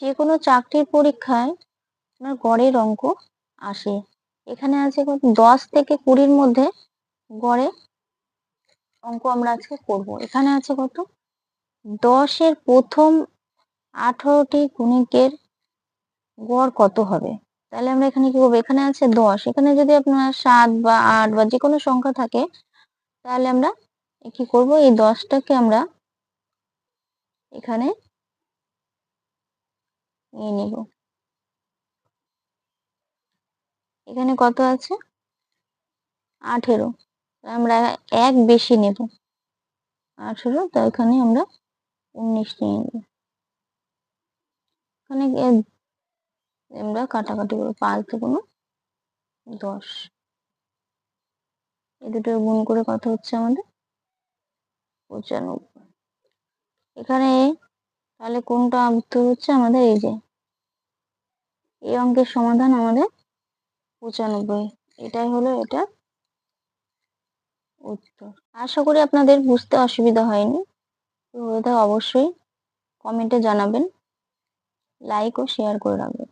যে কোনো চাকরির পরীক্ষায় আপনার গড়ের অঙ্ক আসে। এখানে আছে কত 10 থেকে 20 মধ্যে গড়ে অঙ্ক আমরা আজকে করব। এখানে আছে কত 10 এর প্রথম 18টি গুণিকের গড় কত হবে? তাহলে আমরা এখানে কি করব? এখানে আছে 10, এখানে যদি আপনার 7 বা 8 বা যে কোনো সংখ্যা থাকে তাহলে আমরা কি করব? এই 10টাকে আমরা এখানে নিয়ে নেব। এখানে কত আছে 18, আমরা 1 বেশি নেব 18, তো এখানে আমরা 19 নিয়ে নেব। এখানে আমরা কাটাকাটি করব 5 দুগুণ 10, এই দুটো গুণ করে কত হচ্ছে আমাদের 95। এখানে তাহলে কোনটা উত্তর হচ্ছে আমাদের? এই যে এই অঙ্কের সমাধান আমাদের 95, এটাই হলো এটা উত্তর। আশা করি আপনাদের বুঝতে অসুবিধা হয়নি। তো এটা অবশ্যই কমেন্টে জানাবেন, লাইক ও শেয়ার করে রাখবেন।